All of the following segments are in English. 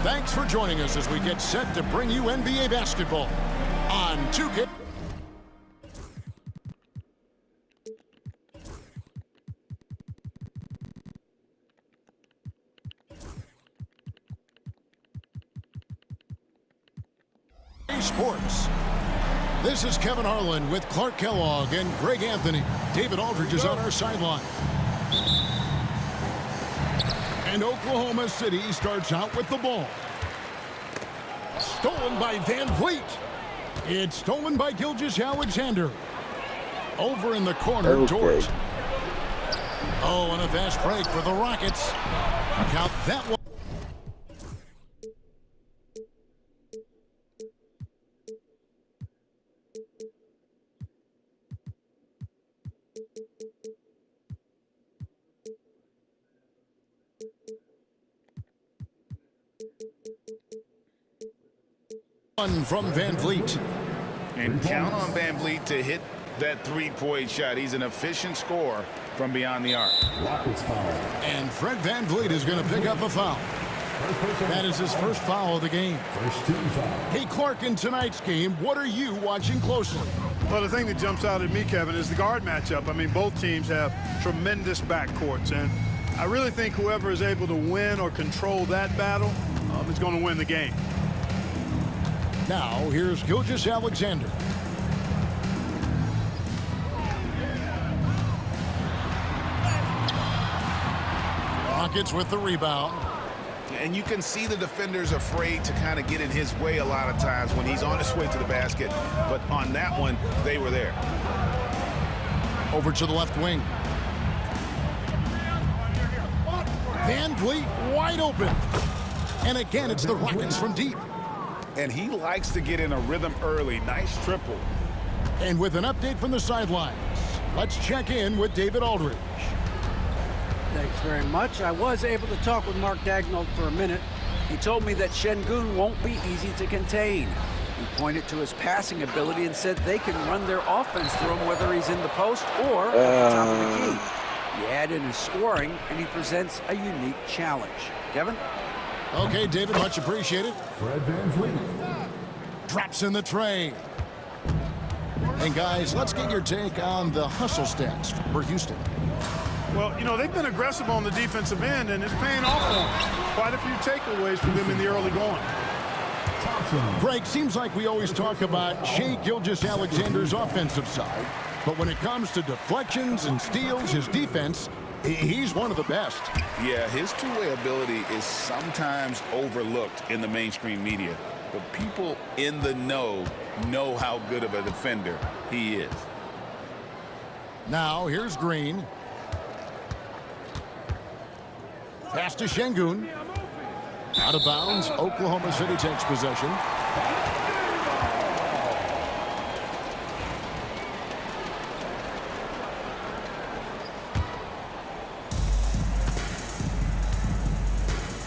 Thanks for joining us as we get set to bring you NBA basketball on 2K. Sports. This is Kevin Harlan with Clark Kellogg and Greg Anthony. David Aldridge is on our sideline. And Oklahoma City starts out with the ball. Stolen by Van Vliet. It's stolen by Gilgeous-Alexander. Over in the corner, Dort. Oh, and a fast break for the Rockets. Count that one. From Van Vliet. And count on Van Vliet to hit that three-point shot. He's an efficient scorer from beyond the arc. And Fred Van Vliet is going to pick up a foul. That is his first foul of the game. Hey, Clark, in tonight's game, what are you watching closely? Well, the thing that jumps out at me, Kevin, is the guard matchup. I mean, both teams have tremendous backcourts, and I really think whoever is able to win or control that battle is going to win the game. Now, here's Gilgeous-Alexander. Rockets with the rebound. And you can see the defenders afraid to kind of get in his way a lot of times when he's on his way to the basket. But on that one, they were there. Over to the left wing. Van Vliet wide open. And again, it's the Rockets from deep. And he likes to get in a rhythm early. Nice triple. And with an update from the sidelines, let's check in with David Aldridge. Thanks very much. I was able to talk with Mark Daigneault for a minute. He told me that Şengün won't be easy to contain. He pointed to his passing ability and said they can run their offense through him whether he's in the post or at the top of the key. You add in his scoring, and he presents a unique challenge. Kevin? Okay, David, much appreciated. Fred Van Vliet drops in the tray. And guys, let's get your take on the hustle stats for Houston. Well, you know, they've been aggressive on the defensive end, and it's paying off for them. Quite a few takeaways for them in the early going. Greg, seems like we always talk about Shai Gilgeous-Alexander's offensive side, but when it comes to deflections and steals, his defense, he's one of the best. Yeah, his two-way ability is sometimes overlooked in the mainstream media, but people in the know how good of a defender he is. Now, here's Green. Pass to Şengün. Out of bounds, Oklahoma City takes possession.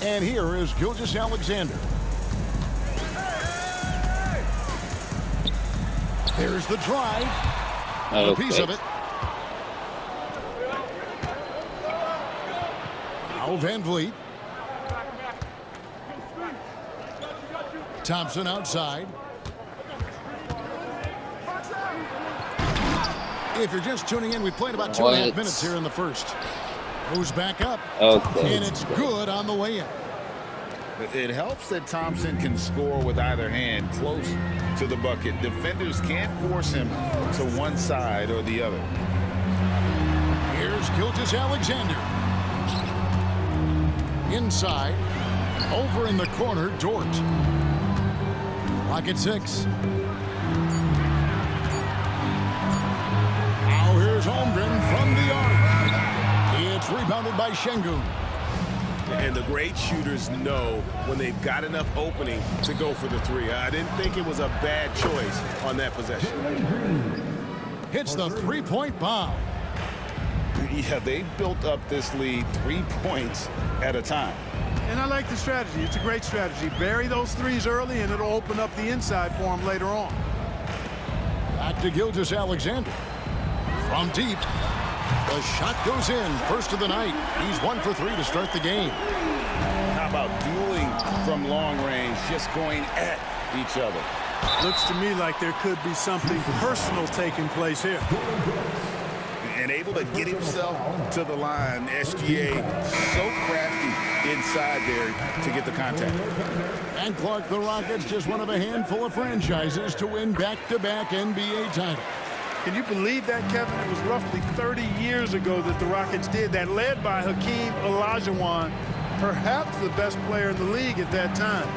And here is Gilgeous-Alexander. There's the drive. Okay. A piece of it. Now Van Vliet. Thompson outside. If you're just tuning in, we played about 2.5 minutes here in the first. Goes back up. Okay. And it's good on the way in. It helps that Thompson can score with either hand close to the bucket. Defenders can't force him to one side or the other. Here's Gilgeous-Alexander. Inside. Over in the corner, Dort. Rocket 6. Now here's Holmgren from the arc. It's rebounded by Şengün. And the great shooters know when they've got enough opening to go for the three. I didn't think it was a bad choice on that possession. Hits the three-point bomb. Yeah, they built up this lead 3 points at a time. And I like the strategy. It's a great strategy. Bury those threes early, and it'll open up the inside for him later on. Back to Gilgeous-Alexander. From deep. The shot goes in. First of the night. He's 1 for 3 to start the game. How about dueling from long range, just going at each other. Looks to me like there could be something personal taking place here. And able to get himself to the line. SGA so crafty inside there to get the contact. And Clark, the Rockets, just one of a handful of franchises to win back-to-back NBA titles. Can you believe that, Kevin? It was roughly 30 years ago that the Rockets did that, led by Hakeem Olajuwon, perhaps the best player in the league at that time.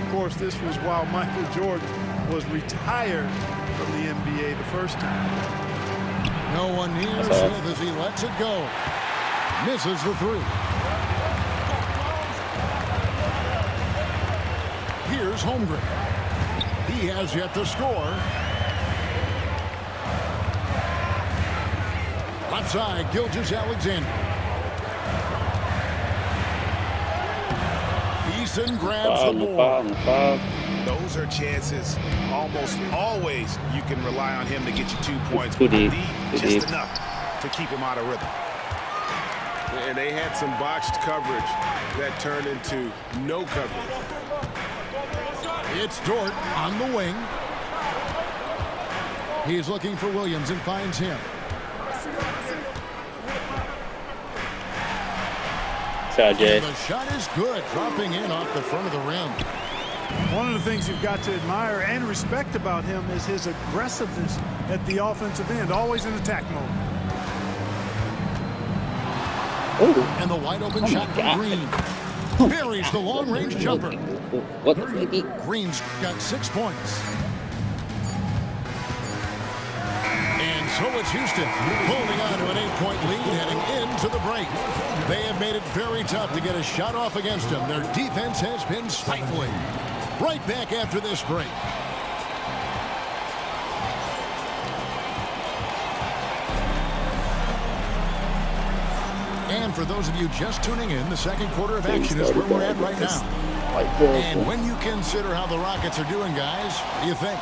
Of course, this was while Michael Jordan was retired from the NBA the first time. No one near Smith as he lets it go. Misses the three. Here's Holmgren. He has yet to score. Left side, Gilgeous-Alexander. Eason grabs the ball. Those are chances. Almost always you can rely on him to get you 2 points, but you need just enough to keep him out of rhythm. And they had some botched coverage that turned into no coverage. It's Dort on the wing. He's looking for Williams and finds him. And the shot is good, dropping in off the front of the rim. One of the things you've got to admire and respect about him is his aggressiveness at the offensive end, always in attack mode. Oh. And the wide open shot from Green. Buries the long-range jumper. Green's got 6 points. And so it's Houston holding on to an 8-point lead heading into the break. They have made it very tough to get a shot off against them. Their defense has been stifling. Right back after this break. And for those of you just tuning in, the second quarter of action is where we're at right now. And when you consider how the Rockets are doing, guys, what do you think?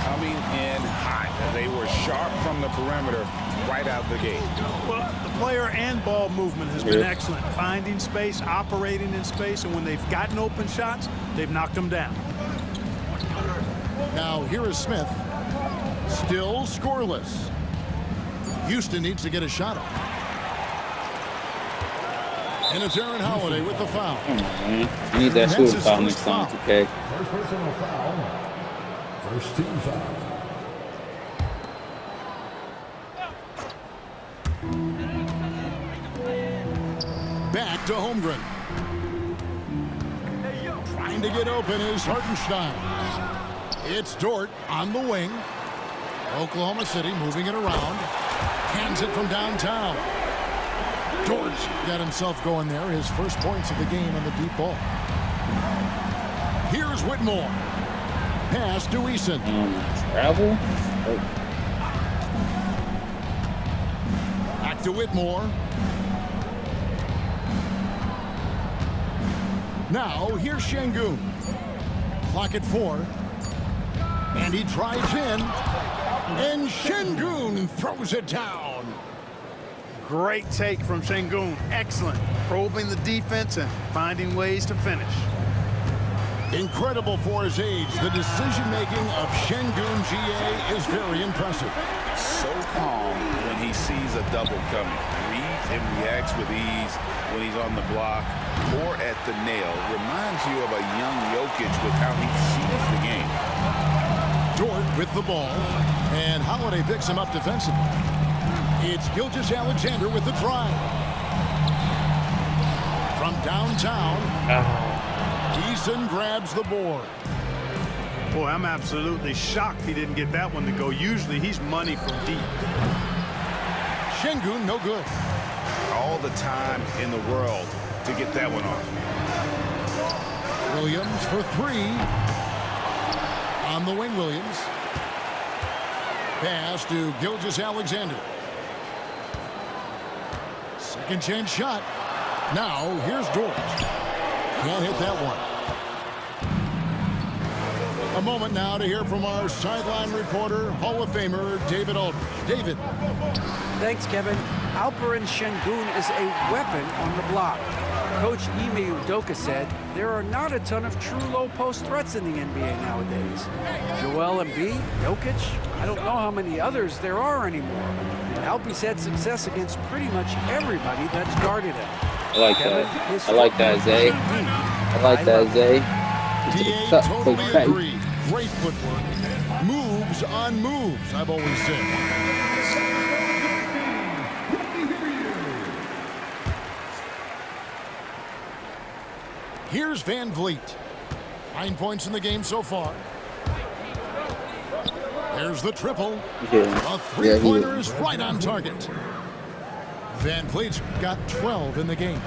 Coming in hot. They were sharp from the perimeter right out the gate. Well, the player and ball movement has been excellent. Finding space, operating in space, and when they've gotten open shots, they've knocked them down. Now, here is Smith. Still scoreless. Houston needs to get a shot off. And it's Aaron Holiday with the foul. You need that shooting foul next time, okay? First personal foul. First team foul. Back to Holmgren. Trying to get open is Hartenstein. It's Dort on the wing. Oklahoma City moving it around. Hands it from downtown. Dort's got himself going there. His first points of the game on the deep ball. Here's Whitmore. Pass to Eason. Travel? Back to Whitmore. Now, here's Şengün. Clock at 4. And he drives in. And Şengün throws it down. Great take from Şengün. Excellent. Probing the defense and finding ways to finish. Incredible for his age. The decision-making of Şengün GA is very impressive. So calm when he sees a double coming. Reads and reacts with ease when he's on the block or at the nail. Reminds you of a young Jokic with how he sees the game. Dort with the ball. And Holiday picks him up defensively. It's Gilgeous-Alexander with the drive. From downtown, Eason grabs the board. Boy, I'm absolutely shocked he didn't get that one to go. Usually he's money from deep. Şengün, no good. All the time in the world to get that one off. Williams for 3. On the wing, Williams. Pass to Gilgeous-Alexander. Second chance shot. Now, here's Dort. Can't hit that one. A moment now to hear from our sideline reporter, Hall of Famer David Aldridge. David. Thanks, Kevin. Alperen Şengün is a weapon on the block. Coach Ime Udoka said there are not a ton of true low-post threats in the NBA nowadays. Joel Embiid, Jokic, I don't know how many others there are anymore. Alpe's had success against pretty much everybody that's guarded him. I like that. I like that, Zay. I like that, Zay. DA totally agree. Great footwork. Moves on moves, I've always said. Here's Van Vliet. 9 points in the game so far. There's the triple. A three-pointer is right on target. Van Vliet's got 12 in the game.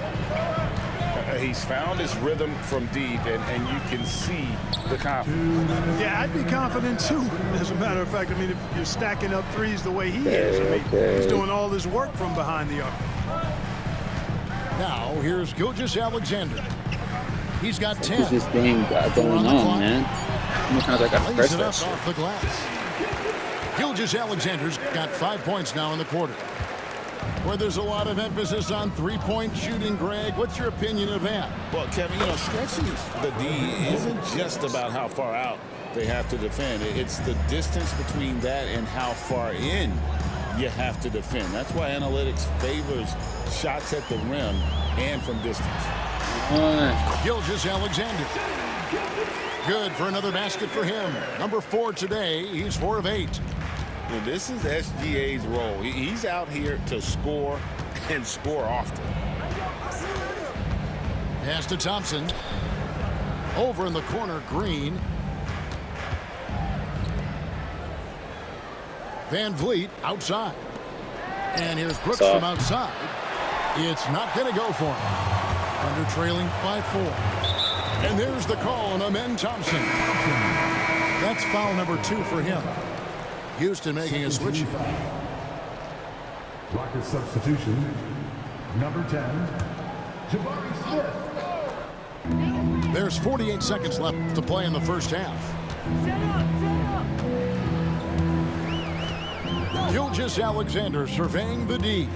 He's found his rhythm from deep, and you can see the confidence. Yeah, I'd be confident too. As a matter of fact, I mean, if you're stacking up threes the way he is, I mean, he's doing all this work from behind the arc. Now, here's Gilgeous-Alexander. He's got 10. What's this game got going on, man? How many times I got to press that shit? Off the glass. Gilgeous-Alexander's got 5 points now in the quarter. Where there's a lot of emphasis on three-point shooting, Greg, what's your opinion of that? Well, Kevin, stretching the D isn't just about how far out they have to defend. It's the distance between that and how far in you have to defend. That's why analytics favors shots at the rim and from distance. Gilgeous-Alexander. Good for another basket for him. Number 4 today. He's 4 of 8. Well, this is SGA's role. He's out here to score and score often. Pass to Thompson. Over in the corner, Green. Van Vliet outside. And here's Brooks from outside. It's not going to go for him. Under trailing by 4. And there's the call on Amen Thompson. That's foul number 2 for him. Houston making a switch. Rockets substitution. Number 10, Jabari Smith. There's 48 seconds left to play in the first half. Gilgeous-Alexander surveying the D.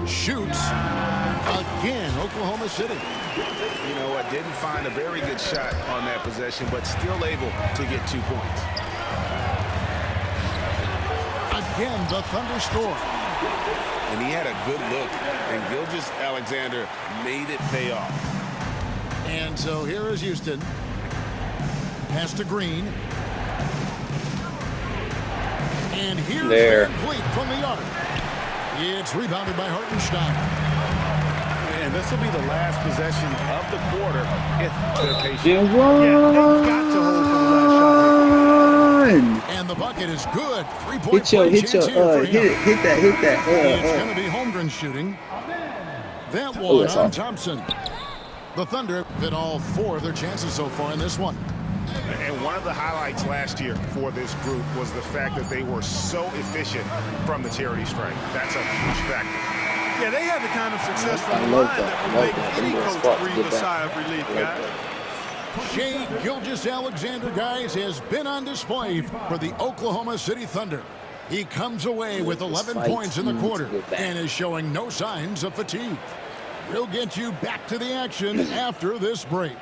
Shoots again, Oklahoma City. You know what? Didn't find a very good shot on that possession, but still able to get 2 points. Again, the Thunder score. And he had a good look, and Gilgeous-Alexander made it pay off. And so here is Houston. Pass to Green. And here's Van Vliet from the arc. It's rebounded by Hartenstein. And this will be the last possession of the quarter if they're patient. They've got to hold for the last shot. And the bucket is good. 3-point hit that. It's going to be Holmgren shooting. That one on Thompson. The Thunder have hit all 4 of their chances so far in this one. And one of the highlights last year for this group was the fact that they were so efficient from the charity stripe. That's a huge factor. Yeah, they had the kind of success from the line that would make any coach breathe a sigh of relief, guys. Shai Gilgeous-Alexander, guys, has been on display for the Oklahoma City Thunder. He comes away with 11 points in the quarter and is showing no signs of fatigue. We'll get you back to the action after this break.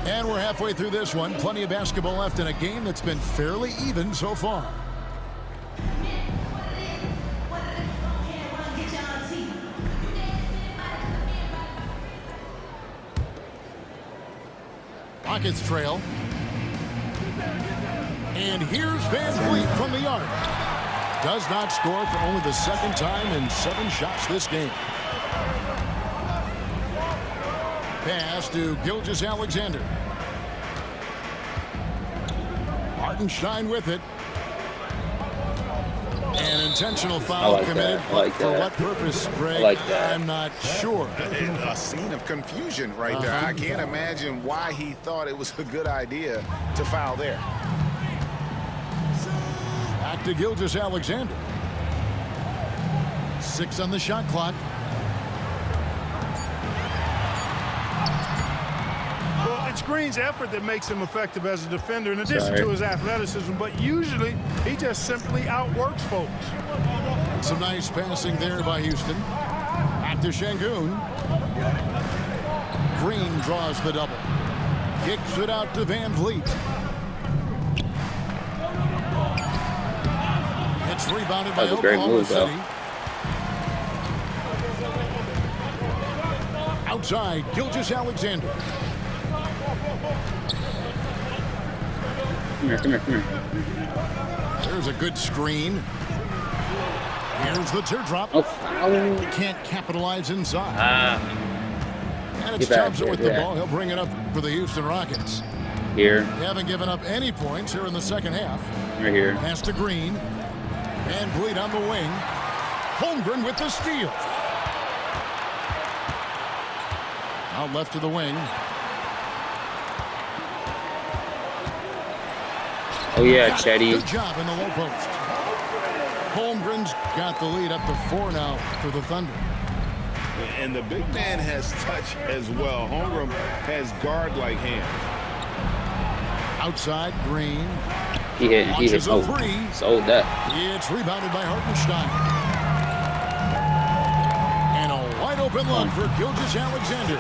And we're halfway through this one. Plenty of basketball left in a game that's been fairly even so far. Rockets trail. And here's Van Vliet from the arc. Does not score for only the second time in 7 shots this game. Pass to Gilgeous-Alexander. Hartenstein with it. An intentional foul committed. For what purpose, Greg? I'm not sure. A scene of confusion right there. I can't imagine why he thought it was a good idea to foul there. Back to Gilgeous-Alexander. 6 on the shot clock. It's Green's effort that makes him effective as a defender in addition to his athleticism, but usually he just simply outworks folks. Some nice passing there by Houston. Back to Şengün. Green draws the double. Kicks it out to Van Vliet. It's rebounded by Oklahoma City. Outside, Gilgeous-Alexander. Come here. There's a good screen. Here's the teardrop. Oh, Can't capitalize inside. And it's Get back Thompson here, with the ball. He'll bring it up for the Houston Rockets. Here. They haven't given up any points here in the second half. Right here. Pass to Green. Van Vliet on the wing. Holmgren with the steal. Out left to the wing. Oh, yeah, Chetty. Good job in the low post. Holmgren's got the lead up to 4 now for the Thunder. And the big man has touch as well. Holmgren has guard-like hands. Outside, Green. He hit. A three. Sold that. It's rebounded by Hartenstein. And a wide open look for Gilgeous-Alexander.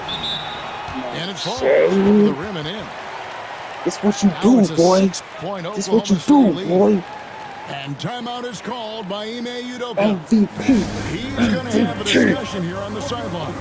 And it falls over the rim and in. This what you do, boy. This what you do, boy. And timeout is called by Ime Udoka. MVP. He's going to have a discussion here on the sideline.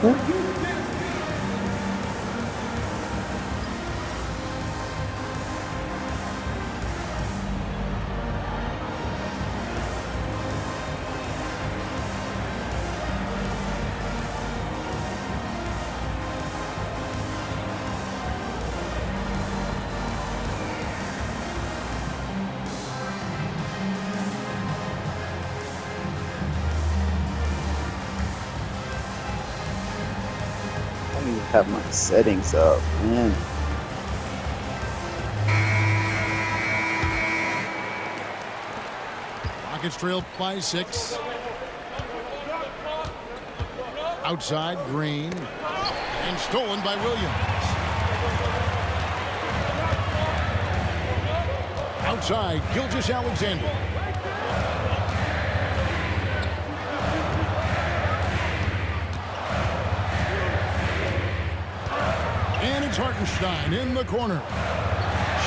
Have my settings up, man. Rockets trail by 6. Outside, Green. And stolen by Williams. Outside, Gilgeous-Alexander. And it's Hartenstein in the corner.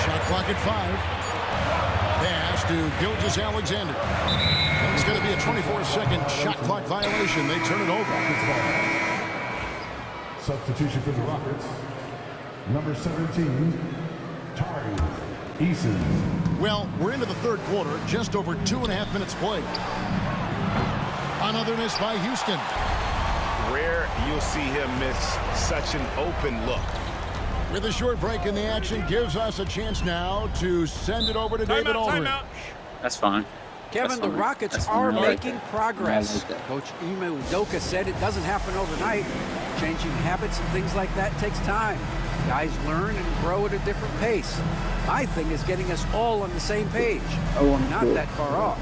Shot clock at 5. Pass to Gilgeous-Alexander. It's going to be a 24-second shot clock violation. They turn it over. Substitution for the Rockets. Number 17, Tari Eason. Well, we're into the third quarter. Just over 2.5 minutes played. Another miss by Houston. Rare you'll see him miss such an open look. With a short break in the action, gives us a chance now to send it over to David Aldridge. That's fine. Kevin, the Rockets are making progress. Coach Ime Udoka said it doesn't happen overnight. Changing habits and things like that takes time. Guys learn and grow at a different pace. My thing is getting us all on the same page. Not that far off.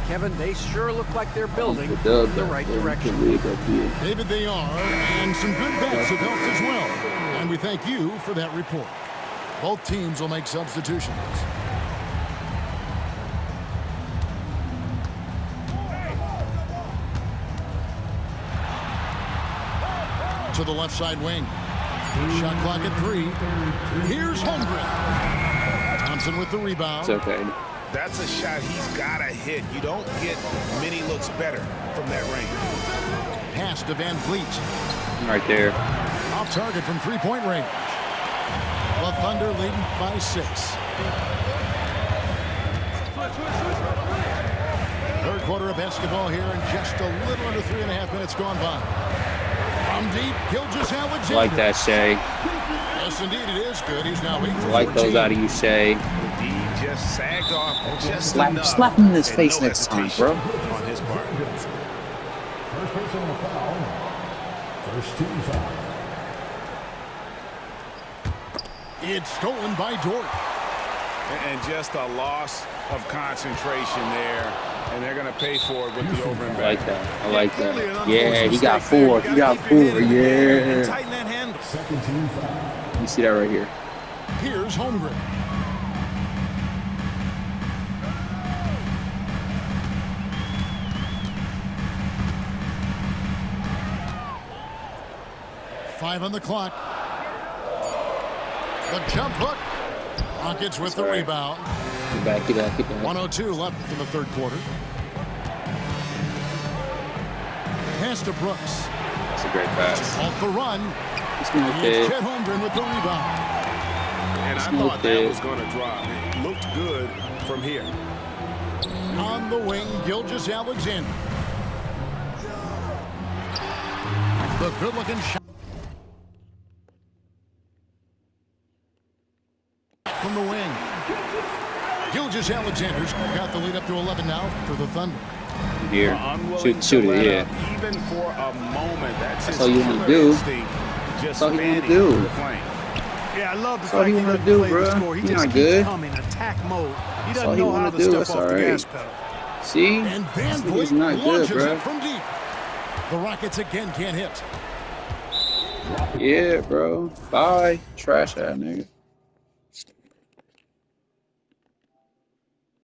Kevin, they sure look like they're building in the right direction. David, they are, and some good vets have helped as well. And we thank you for that report. Both teams will make substitutions. To the left side wing. Shot clock at 3. Here's Holmgren. Thompson with the rebound. It's okay. That's a shot he's got to hit. You don't get many looks better from that range. Pass to Van Vliet. Right there. Off target from three-point range. The Thunder leading by 6. Third quarter of basketball here, and just a little under 3.5 minutes gone by. From deep, Gilgeous-Alexander. Like that, Shea. Yes, indeed, it is good. He's now 8 for 14. Like those out of you, Shea. He just sagged off just enough. Slap him in his face next time, bro. On his part. First personal foul. First team foul. It's stolen by Dort. And just a loss of concentration there. And they're going to pay for it with the over and I like back. that. I like that. Yeah, he got 4. He got 4. Yeah. Tighten that handle. Second team foul. You see that right here. Here's Holmgren. 5 on the clock. The jump hook. Rockets with the rebound. Get back. 1:02 left in the third quarter. Pass to Brooks. That's a great pass. Off the run. It's Chet Holmgren with the rebound. And I thought that was going to drop. It looked good from here. On the wing, Gilgeous-Alexander. The good-looking shot from the wing. Gilgeous-Alexander's got the lead up to 11 now for the Thunder. Here, shoot it, yeah. Even for a moment, that's all you want to do. That's all you want to do. Yeah, I love the That's all you want to do, bro. He You're just not keeps good. coming, attack mode. He That's all doesn't you know how want to to do. step That's off all the right. gas pedal. See? And Van This Vliet nigga's not good, launches bro. it from deep. The Rockets again can't hit. Yeah, bro. Bye. Trash ass nigga.